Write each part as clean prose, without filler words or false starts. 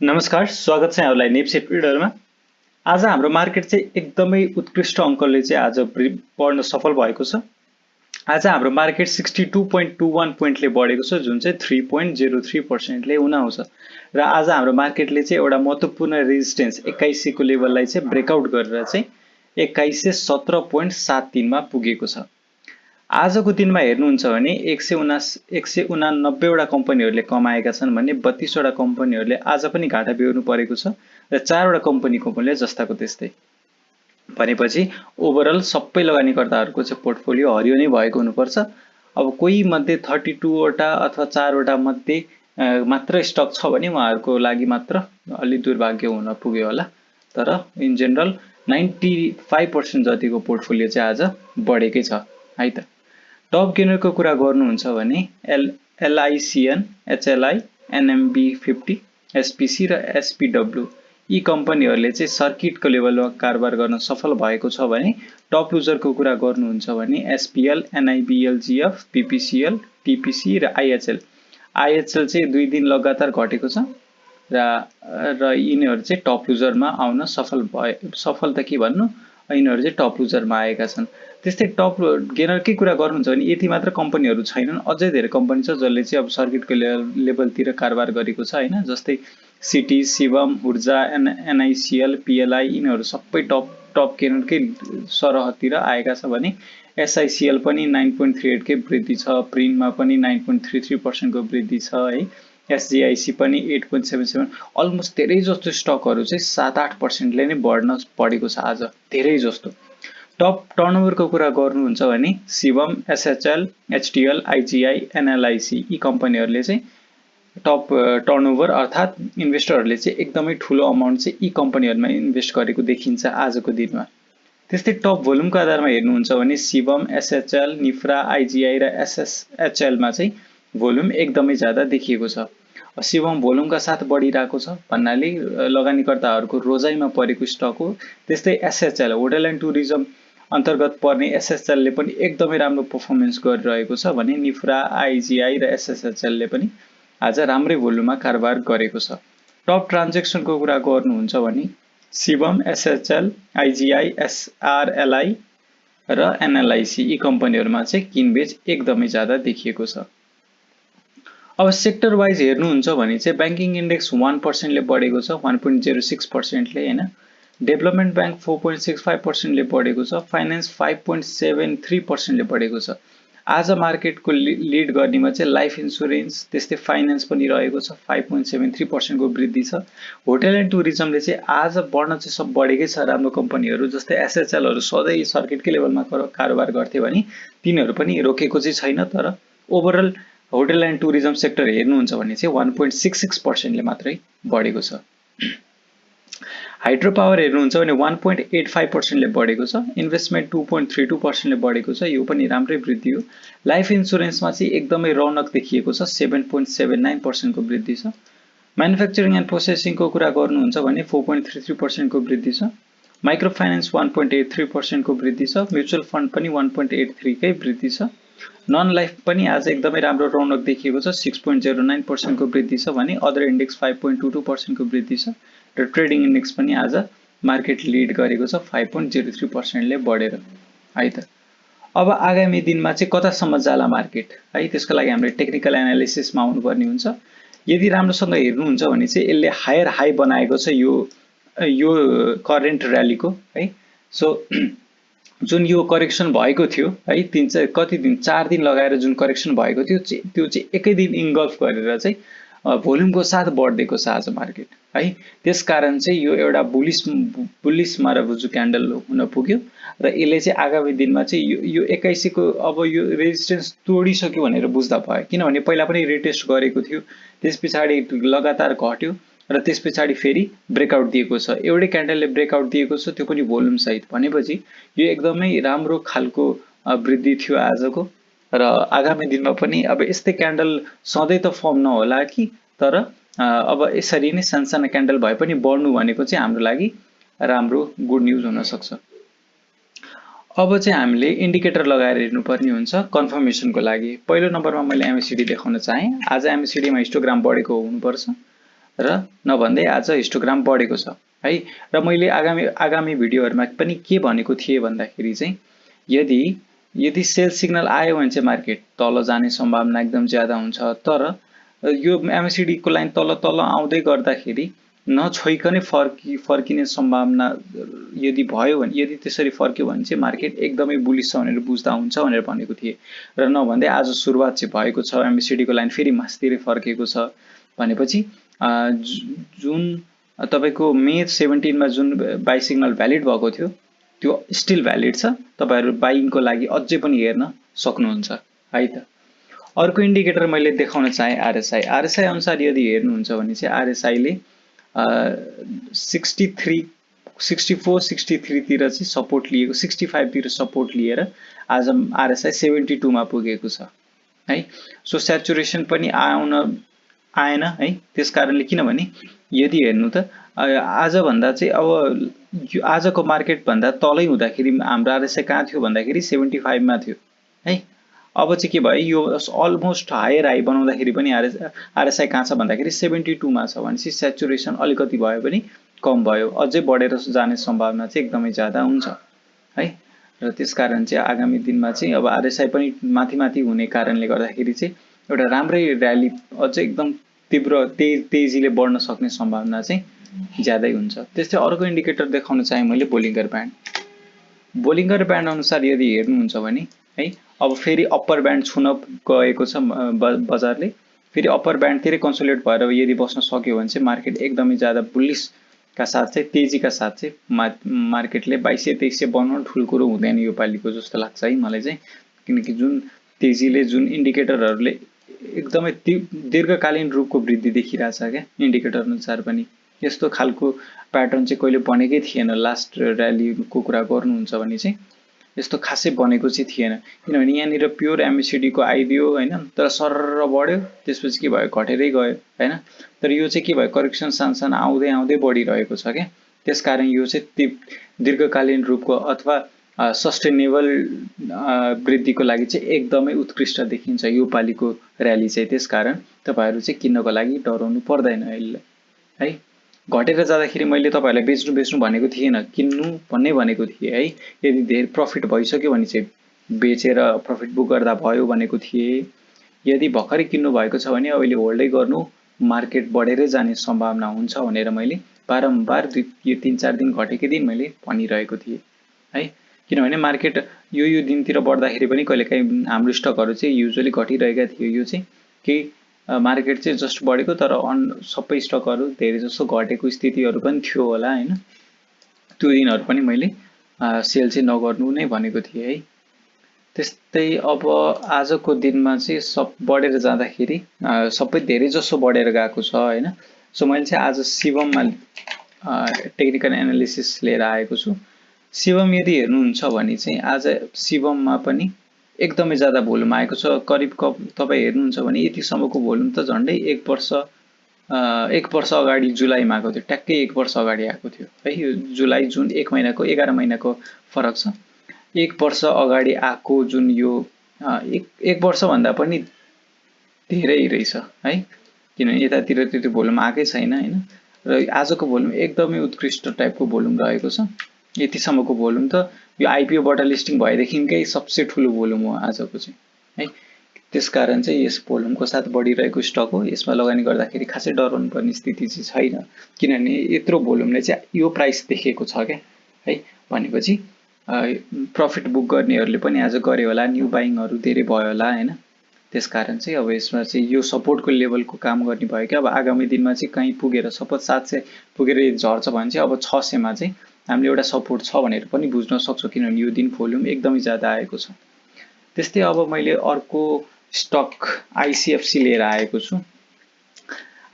नमस्कार, स्वागत छ यहाँहरुलाई नेप्से ट्रेडरमा। आज हाम्रो मार्केट चाहिँ एकदमै उत्कृष्ट अङ्कले चाहिँ आज बढ्न सफल भएको छ। आज हाम्रो मार्केट 62.21 पोइन्टले बढेको छ, जुन चाहिँ 3.03% ले हुन आउँछ। र आज हाम्रो मार्केटले चाहिँ एउटा महत्त्वपूर्ण रेजिस्टेन्स 8100 को लेभललाई चाहिँ ब्रेकआउट गरेर चाहिँ 2117.73 मा पुगेको छ। आजको दिनमा हेर्नुहुन्छ भने 189 वटा कम्पनीहरूले कमाएका छन् भने 32 वटा कम्पनीहरूले आज पनि घाटा बेहोर्नु परेको छ र 4 वटा कम्पनीको मूल्य जस्ताको त्यस्तै। भनेपछि ओभरअल सबै लगानीकर्ताहरूको चाहिँ पोर्टफोलियो हरियो नै भएको हुनुपर्छ। अब कोही मध्ये 32 वटा अथवा 4 वटा मध्ये मात्र स्टक छ भने उहाँहरूको लागि मात्र अलि दुर्भाग्य हुन पुग्यो होला। तर इन जनरल 95% जतिको पोर्टफोलियो चाहिँ आज बढेकै छ है त। टप गेनरको कुरा गर्नुहुन्छ भने LICN, HLI, NMB50, SPC र SPW यी कम्पनीहरूले चाहिँ सर्किटको लेभलमा कारोबार गर्न सफल भएको छ भने टप लुजरको कुरा गर्नुहुन्छ भने SPL, NIBLGF, PPCL, TPC र IHL चाहिँ 2 दिन लगातार घटेको छ र यिनीहरू चाहिँ टप लुजरमा आउन सफल त के भन्नु, यिनीहरू चाहिँ टप लुजरमा आएका छन्। त्यस्तै टप गेनरकै कुरा गर्नुहुन्छ भने यति मात्र कम्पनीहरू छैनन्, अझै धेरै कम्पनी छ जसले चाहिँ अब सर्किटको लेभलतिर कारोबार गरेको छ हैन। जस्तै सिटी, शिवम, ऊर्जा, NICL, PLI यिनीहरू सबै टप गेनरकै सरहतिर आएका छ भने SICL पनि 9.38 कै वृद्धि छ, प्रिनमा पनि 9.33% को वृद्धि छ है। SGIC पनि 8.77, अलमोस्ट धेरै जस्तो स्टकहरू चाहिँ 7-8% ले नै बढ्न परेको छ आज, धेरै जस्तो। टप टर्नओभरको कुरा गर्नुहुन्छ भने Shivam, SHL, HTL, IGI, NLIC यी कम्पनीहरूले चाहिँ टप टर्नओभर अर्थात् इन्भेस्टरहरूले चाहिँ एकदमै ठुलो अमाउन्ट चाहिँ यी कम्पनीहरुमा इन्भेस्ट गरेको देखिन्छ आजको दिनमा। त्यस्तै टप भोल्युमको आधारमा हेर्नुहुन्छ भने शिवम, SHL, निफ्रा, IGI र SHL मा चाहिँ भोल्युम एकदमै ज्यादा देखिएको छ। शिवम भोल्युमका साथ बढिरहेको छ भन्नाले लगानीकर्ताहरूको रोजाइमा परेको स्टक हो। त्यस्तै SHL होटल एन्ड टुरिज्म अन्तर्गत पर्ने SHL ले पनि एकदमै राम्रो परफर्मेन्स गरिरहेको छ भने निफ्रा, IGI र SHL ले पनि आज राम्रै भोल्युममा कारोबार गरेको छ। टप ट्रान्ज्याक्सनको कुरा गर्नुहुन्छ भने शिवम, SHL, IGI, SRLI र NLIC यी कम्पनीहरुमा चाहिँ किनबेच एकदमै ज्यादा देखिएको छ। अब सेक्टर वाइज हेर्नुहुन्छ भने चाहिँ बैंकिङ इन्डेक्स 1% ले बढेको छ, 1.06% ले हैन। डेभलपमेन्ट बैंक 4.65% ले बढेको छ, फाइनान्स 5.73% ले बढेको छ। आज मार्केटको लिड गर्नेमा चाहिँ लाइफ इन्स्योरेन्स त्यस्तै फाइनान्स पनि रहेको छ, 5.73% को वृद्धि छ। होटल एन्ड टुरिज्मले चाहिँ आज बढ्न चाहिँ सब बढेकै छ। राम्रो कम्पनीहरू जस्तै SHL हरू सधैँ सर्किटकै लेभलमा कारोबार गर्थे भने तिनीहरू पनि रोकेको चाहिँ छैन। तर overall hotel and tourism sector हेर्नुहुन्छ भने चाहिँ 1.66% ले मात्रै बढेको छ। हाइड्रो पावर हेर्नुहुन्छ भने 1.85% ले बढेको छ, इन्भेस्टमेन्ट 2.32% ले बढेको छ, यो पनि राम्रै वृद्धि हो। लाइफ इन्स्योरेन्समा चाहिँ एकदमै रौनक देखिएको छ, 7.79% को वृद्धि छ। म्यानुफ्याक्चरिङ एन्ड प्रोसेसिङको कुरा गर्नुहुन्छ भने 4.33% को वृद्धि छ। माइक्रो फाइनान्स 1.83% को वृद्धि छ, म्युचुअल फन्ड पनि 1.83 कै वृद्धि छ। नन लाइफ पनि आज एकदमै राम्रो रौनक देखिएको छ, 6.09% को वृद्धि छ भने अदर इन्डेक्स 5.22% को वृद्धि छ र ट्रेडिङ इन्डेक्स पनि आज मार्केट लिड गरेको छ, 5.03% ले बढेर है त। अब आगामी दिनमा चाहिँ कतासम्म जाला मार्केट है, त्यसको लागि हामीले टेक्निकल एनालिसिसमा आउनुपर्ने हुन्छ। यदि राम्रोसँग हेर्नुहुन्छ भने चाहिँ यसले हायर हाई बनाएको छ यो करेन्ट र्यालीको है। सो जुन यो करेक्सन भएको थियो है, कति दिन 4 दिन लगाएर जुन करेक्सन भएको थियो त्यो चाहिँ एकै दिन इन्गल्फ गरेर चाहिँ भोल्युमको साथ बढ्दैको छ आज मार्केट है। त्यसकारण चाहिँ यो एउटा बुलिस माराभुजु क्यान्डल हुन पुग्यो र यसले चाहिँ आगामी दिनमा चाहिँ यो 8100 को अब यो रेजिस्टेन्स तोडिसक्यो भनेर बुझ्दा भयो। किनभने पहिला पनि रिटेस्ट गरेको थियो, त्यसपछि लगातार घट्यो र त्यसपछि फेरि ब्रेकआउट दिएको छ। एउटै क्यान्डलले ब्रेकआउट दिएको छ, त्यो पनि भोल्युम सहित, भनेपछि यो एकदमै राम्रो खालको वृद्धि थियो आजको। र आगामी दिनमा पनि अब यस्तै क्यान्डल सधैँ त फर्म नहोला कि, तर अब यसरी नै सानसाना क्यान्डल भए पनि बढ्नु भनेको चाहिँ हाम्रो लागि राम्रो गुड न्यूज हुन सक्छ। अब चाहिँ हामीले इन्डिकेटर लगाएर हेर्नुपर्ने हुन्छ कन्फर्मेसनको लागि। पहिलो नम्बरमा मैले MACD देखाउन चाहे। आज MACD मा हिस्टोग्राम बढेको हुनुपर्छ। र नभन्दै आज हिस्टोग्राम बढेको छ है। र मैले आगामी भिडियोहरुमा पनि के भनेको थिए भन्दाखेरि चाहिँ यदि सेल सिग्नल आयो भने चाहिँ मार्केट तल जाने सम्भावना एकदम ज्यादा हुन्छ, तर यो MACD को लाइन तल तल आउँदै गर्दाखेरि नछोइकनै फर्किने सम्भावना यदि भयो भने, यदि त्यसरी फर्क्यो भने चाहिँ मार्केट एकदमै बुलिश छ भनेर बुझ्दा हुन्छ भनेर भनेको थिए। र नभन्दै आज सुरुवात चाहिँ भएको छ, MACD को लाइन फेरि मास्तिर फर्केको छ भनेपछि जुन तपाईको मे 17 मा जुन बाइ सिग्नल भ्यालिड भएको थियो त्यो स्टिल भ्यालिड छ। तपाईहरु बाइङको लागि अझै पनि हेर्न सक्नुहुन्छ है त। अर्को इन्डिकेटर मैले देखाउन चाहे RSI अनुसार यदि हेर्नुहुन्छ भने चाहिँ RSI ले 64 63 तिर चाहिँ सपोर्ट लिएको, 65 तिर सपोर्ट लिएर आज RSI 72 मा पुगेको छ है। सो स्याचुरेसन पनि आएन है। त्यसकारणले किनभने यदि हेर्नु त आज भन्दा चाहिँ अब आजको मार्केट भन्दा तलै हुँदाखेरि हाम्रो RSI कहाँ थियो भन्दाखेरि 75 मा थियो है। अब चाहिँ के भयो, यो अलमोस्ट हायर हाई बनाउँदाखेरि पनि RSI कहाँ छ भन्दाखेरि 72 मा छ भनेपछि स्याचुरेसन अलिकति भयो पनि कम भयो, अझै बढेर जाने सम्भावना चाहिँ एकदमै ज्यादा हुन्छ है। र त्यसकारण चाहिँ आगामी दिनमा चाहिँ अब RSI पनि माथि हुने कारणले गर्दाखेरि चाहिँ एउटा राम्रै र्याली अझै एकदम तीव्र तेजीले बढ्न सक्ने सम्भावना चाहिँ ज्यादै हुन्छ। त्यस्तै अर्को इन्डिकेटर देखाउन चाहे मैले बोलिङ्गर ब्यान्ड अनुसार यदि हेर्नुहुन्छ भने है, अब फेरि अप्पर ब्यान्ड छुन गएको छ बजारले। फेरि अप्पर ब्यान्डतिरै कन्सोलिडेट भएर यदि बस्न सक्यो भने चाहिँ मार्केट एकदमै ज्यादा बुलिश का साथ चाहिँ तेजीका साथ चाहिँ मार्केटले 2200-2300 बनाउन ठुलो कुरो हुँदैन यो पालिको जस्तो लाग्छ है मलाई चाहिँ। किनकि जुन तेजीले जुन इन्डिकेटरहरूले एकदमै दीर्घकालीन रूपको वृद्धि देखिरहेछ क्या, इन्डिकेटर अनुसार पनि यस्तो खालको प्याटर्न चाहिँ कहिले बनेकै थिएन। लास्ट र्यालीको कुरा गर्नुहुन्छ भने चाहिँ यस्तो खासै बनेको चाहिँ थिएन, किनभने यहाँनिर प्योर MACD को आइदियो हैन, तर सरर बढ्यो, त्यसपछि के भयो घटेरै गयो हैन। तर यो चाहिँ के भयो, करेक्सन सानसानो आउँदै बढिरहेको छ क्या। त्यसकारण यो चाहिँ दीर्घकालीन रूपको अथवा सस्टेनेबल वृद्धिको लागि चाहिँ एकदमै उत्कृष्ट देखिन्छ यो पालिको र्याली चाहिँ। त्यसकारण तपाईहरु चाहिँ किन्नको लागि डराउनु पर्दैन यसलाई है। घटेर जाँदाखेरि मैले तपाईहरुलाई बेच्नु भनेको थिएन, किन्नु भन्ने भनेको थिए है। यदि धेरै प्रफिट भइसक्यो भने चाहिँ बेचेर प्रफिट बुक गर्दा भयो भनेको थिए। यदि भर्खरै किन्नु भएको छ भने अहिले होल्डै गर्नु, मार्केट बढेरै जाने सम्भावना हुन्छ भनेर मैले बारम्बार यो 3-4 दिन घटेकै दिन मैले भनिरहेको थिएँ है। किनभने मार्केट यो दिनतिर बढ्दाखेरि पनि कहिलेकाहीँ हाम्रो स्टकहरु चाहिँ युजुअली घटिरहेका थियो। यो चाहिँ केही मार्केट चाहिँ जस्ट बढेको, तर सबै स्टकहरु धेरै जसो घटेको स्थितिहरु पनि थियो होला हैन। त्यो दिनहरु पनि मैले सेल चाहिँ नगर्नु नै भनेको थिएँ है। त्यस्तै अब आजको दिनमा चाहिँ सब बढेर जाँदाखेरि सबै धेरै जसो बढेर गएको छ हैन। सो मैले चाहिँ आज SHIVM मा टेक्निकल एनालिसिस लिएर आएको छु। SHIVM यदि हेर्नुहुन्छ भने चाहिँ आज SHIVM मा पनि एकदमै ज्यादा भोल्युम आएको छ। करिब तपाई हेर्नुहुन्छ भने यतिसम्मको भोल्युम त झन्डै 1 वर्ष अगाडि जुलाईमा आएको थियो, ट्याक्कै 1 वर्ष अगाडि आएको थियो है। यो जुलाई जुन 1 महिनाको 11 महिनाको फरक छ। 1 वर्ष अगाडि आएको जुन यो 1 वर्ष भन्दा पनि धेरै रहेछ है, किनभने यतातिर त्यति भोल्युम आकै छैन हैन। र आजको भोल्युम एकदमै उत्कृष्ट टाइपको भोल्युम रहेको छ। यतिसम्मको भोल्युम त यो IPO बाट लिस्टिङ भएदेखिकै सबसे ठुलो भोल्युम हो आजको चाहिँ है। त्यसकारण चाहिँ यस भोल्युमको साथ बढिरहेको स्टक हो। यसमा लगानी गर्दाखेरि खासै डराउनु पर्ने स्थिति चाहिँ छैन, किनभने यत्रो भोल्युमले चाहिँ यो प्राइस देखेको छ क्या है। भनेपछि प्रफिट बुक गर्नेहरूले पनि आज गरे होला, न्यू बाइङहरु धेरै भयो होला हैन। त्यसकारण चाहिँ अब यसमा चाहिँ यो सपोर्टको लेभलको काम गर्ने भयो कि अब आगामी दिनमा चाहिँ कहीँ पुगेर सपोज 700 पुगेर झर्छ भने चाहिँ अब 600 मा चाहिँ हामीले एउटा सपोर्ट छ भनेर पनि बुझ्न सक्छौं, किनभने यो दिन भोल्युम एकदमै ज्यादा आएको छ। त्यस्तै अब मैले अर्को स्टक ICFC लिएर आएको छु।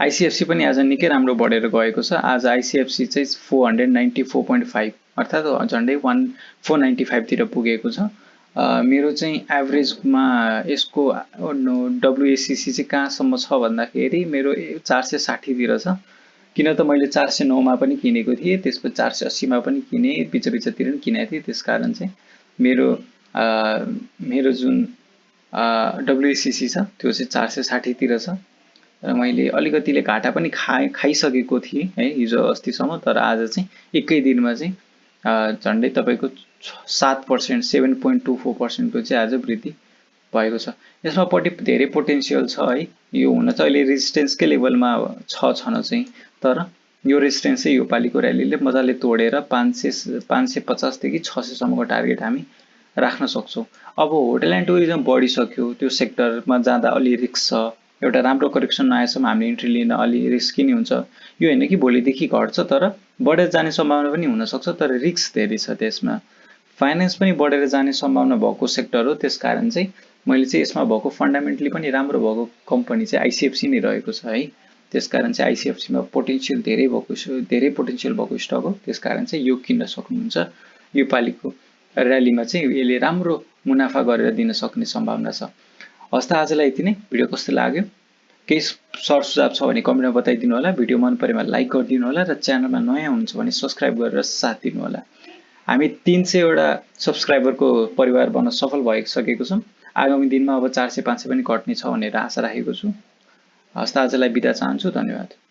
ICFC पनि आज निकै राम्रो बढेर गएको छ। आज ICFC चाहिँ 494.5 अर्थात झन्डै 495 तिर पुगेको छ। मेरो चाहिँ एभरेजमा यसको WACC चाहिँ कहाँसम्म छ भन्दाखेरि मेरो 460 तिर छ। किन त मैले 409 मा पनि किनेको थिएँ, त्यसपछि 480 मा पनि किने, बिचबिचतिर पनि किनेको थिएँ। त्यसकारण चाहिँ मेरो जुन WACC छ त्यो चाहिँ 460 तिर छ। र मैले अलिकतिले घाटा पनि खाइसकेको थिएँ है हिजो अस्तिसम्म, तर आज चाहिँ एकै दिनमा चाहिँ झन्डै तपाईँको 7%, 7.24% को चाहिँ आज वृद्धि भएको छ। यसमा धेरै पोटेन्सियल छ है। यो हुन चाहिँ अहिले रेजिस्टेन्सकै लेभलमा छ छन चाहिँ, तर यो रेजिस्टेन्स चाहिँ यो पालिको र्यालीले मजाले तोडेर 550 देखि 600 सम्मको टार्गेट हामी राख्न सक्छौँ। अब होटल एन्ड टुरिज्म बढिसक्यो, त्यो सेक्टरमा जाँदा अलि रिस्क छ। एउटा राम्रो करेक्सन नआएसम्म हामीले इन्ट्री लिन अलि रिस्की नै हुन्छ। यो होइन कि भोलिदेखि घट्छ, तर बढेर जाने सम्भावना पनि हुनसक्छ, तर रिस्क धेरै छ त्यसमा। फाइनेन्स पनि बढेर जाने सम्भावना भएको सेक्टर हो, त्यसकारण चाहिँ मैले चाहिँ यसमा भएको फन्डामेन्टली पनि राम्रो भएको कम्पनी चाहिँ आइसिएफसी नै रहेको छ है। त्यसकारण चाहिँ आइसिएफसीमा धेरै पोटेन्सियल भएको स्टक हो, त्यसकारण चाहिँ यो किन्न सक्नुहुन्छ। यो पालिको र्यालीमा चाहिँ यसले राम्रो मुनाफा गरेर दिन सक्ने सम्भावना छ। हस् त, आजलाई यति नै। भिडियो कस्तो लाग्यो केही सर सुझाव छ भने कमेन्टमा बताइदिनु होला। भिडियो मन परेमा लाइक गरिदिनु होला र च्यानलमा नयाँ हुनुहुन्छ भने सब्स्क्राइब गरेर साथ दिनु होला। हामी 300 वटा सब्स्क्राइबरको परिवार बन्न सफल भइसकेको छौँ। आगामी दिनमा अब 400-500 पनि घट्ने छ भनेर आशा राखेको छु। हस् त, आजलाई बिदा चाहन्छु। धन्यवाद।